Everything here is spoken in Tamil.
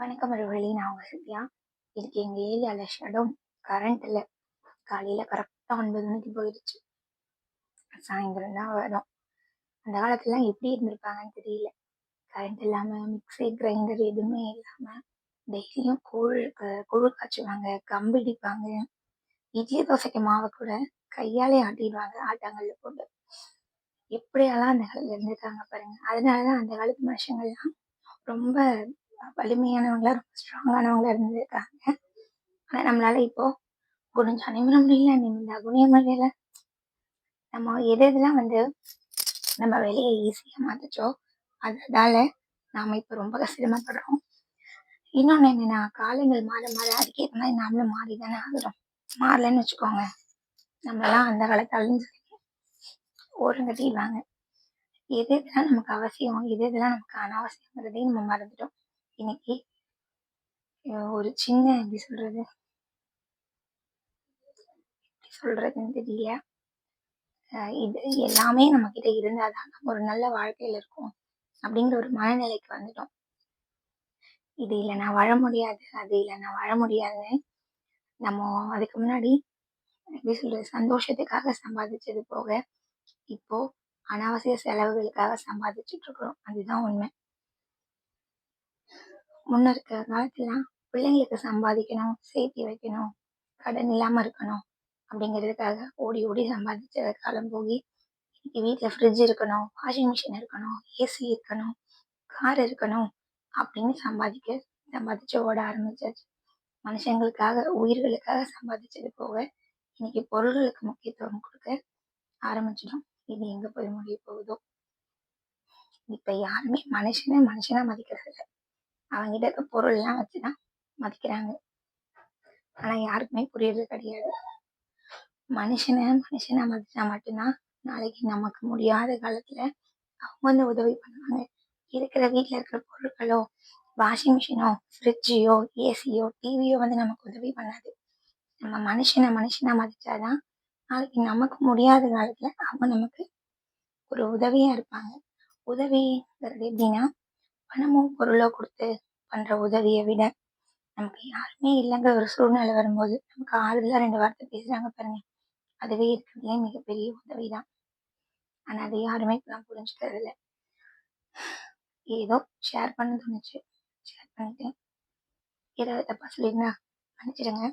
வணக்கம் மறுபடி நான் உங்க சத்யா. இன்னைக்கு எங்க ஏரியால ஷடவுன். கரண்ட் இல்லை. காலையில கரெக்டா 9 மணிக்கு போயிடுச்சு. சாயந்தரம் தான் வரும். அந்த காலத்துலலாம் எப்படி இருந்திருப்பாங்கன்னு தெரியல. கரண்ட் இல்லாம மிக்ஸி கிரைண்டர் எதுவுமே இல்லாம டெய்லியும் குழு காய்ச்சுவாங்க, கம்பு இடிப்பாங்க. இட்லி தோசைக்கு மாவை கூட கையாலே ஆட்டிடுவாங்க ஆட்டாங்கல்ல போட்டு. எப்படியெல்லாம் அந்த காலத்துல இருந்திருக்காங்க பாருங்க. அதனாலதான் அந்த காலத்து மனுஷங்கள்லாம் ரொம்ப வலிமையானவங்களா, ரொம்ப ஸ்ட்ராங்கானவங்களா இருந்திருக்காங்க. ஆனா நம்மளால இப்போ குனிஞ்சா நிமிர முடியல, நிமிர்ந்தா குனிய முடியல. நம்ம எதெல்லாம் நம்ம வேலையை ஈஸியா மாத்துச்சோ அதனால நாம இப்ப ரொம்ப சிரமப்படுறோம். இன்னொன்னு என்னன்னா, காலங்கள் மாற மாற அதுக்கேற்ற மாதிரி நாமளும் மாறிதானே ஆகுறோம். மாறலன்னு வச்சுக்கோங்க, நம்மளாம் அந்த காலத்து அழிஞ்சு ஓரங்கட்டிடுவாங்க. எது எதெல்லாம் நமக்கு அவசியம், எது எதெல்லாம் நமக்கு அனாவசியங்கிறதையும் நம்ம மறந்துட்டோம். இன்னைக்கு ஒரு சின்ன எப்படி சொல்றதுன்னு தெரியல. இது எல்லாமே நம்ம கிட்ட இருந்தாதான் நம்ம ஒரு நல்ல வாழ்க்கையில இருக்கோம் அப்படிங்கிற ஒரு மனநிலைக்கு வந்துட்டோம். இது இல்லை நான் வாழ முடியாது, அது இல்லை நான் வாழ முடியாதுன்னு நம்ம அதுக்கு முன்னாடி எப்படி சந்தோஷத்துக்காக சம்பாதிச்சது போக இப்போ அனாவசிய செலவுகளுக்காக சம்பாதிச்சுட்டு இருக்கிறோம். அதுதான் உண்மை. முன்ன இருக்கிற காலத்துலாம் பிள்ளைங்களுக்கு சம்பாதிக்கணும், சேர்த்தி வைக்கணும், கடன் இல்லாம இருக்கணும் அப்படிங்கிறதுக்காக ஓடி ஓடி சம்பாதிச்ச காலம் போகி இன்னைக்கு வீட்டில் ஃப்ரிட்ஜ் இருக்கணும், வாஷிங் மிஷின் இருக்கணும், ஏசி இருக்கணும், கார் இருக்கணும் அப்படின்னு சம்பாதிச்சு ஓட ஆரம்பிச்சாச்சு. மனுஷங்களுக்காக, உயிர்களுக்காக சம்பாதிச்சது போக இன்னைக்கு பொருள்களுக்கு முக்கியத்துவம் கொடுக்க ஆரம்பிச்சிடும். இது எங்க போய் முடிய போகுதோ. இப்ப யாருமே மனுஷனா மதிக்கிறது இல்லை. அவங்கிட்ட இருக்க பொருள் எல்லாம் வச்சுதான் மதிக்கிறாங்க. ஆனா யாருக்குமே புரியறது கிடையாது. மனுஷனா மதிச்சா மட்டும்தான் நாளைக்கு நமக்கு முடியாத காலத்துல அவங்க உதவி பண்ணுவாங்க. இருக்கிற வீட்டுல இருக்கிற பொருட்களோ, வாஷிங் மிஷினோ, ஃப்ரிட்ஜையோ, ஏசியோ, டிவியோ நமக்கு உதவி பண்ணாது. நம்ம மனுஷனா மதிச்சாதான் நாளைக்கு நமக்கு முடியாத காலத்துல அவங்க நமக்கு ஒரு உதவியா இருப்பாங்க. உதவிங்கிறது எப்படின்னா, பணமோ பொருளோ கொடுத்து பண்ற உதவியை விட நமக்கு யாருமே இல்லைங்கிற ஒரு சூழ்நிலை வரும்போது நமக்கு ஆறுதலா 2 வார்த்தை பேசுறாங்க பாருங்க, அதுவே இருக்கிறதுலே மிகப்பெரிய உதவிதான். ஆனா அதை யாருமே இப்பெல்லாம் புரிஞ்சுக்கிறது இல்லை. ஏதோ ஷேர் பண்ண தோணுச்சு, ஷேர் பண்ணிட்டேன். ஏதாவது தப்பா சொல்லியிருந்தா மன்னிச்சிடுங்க.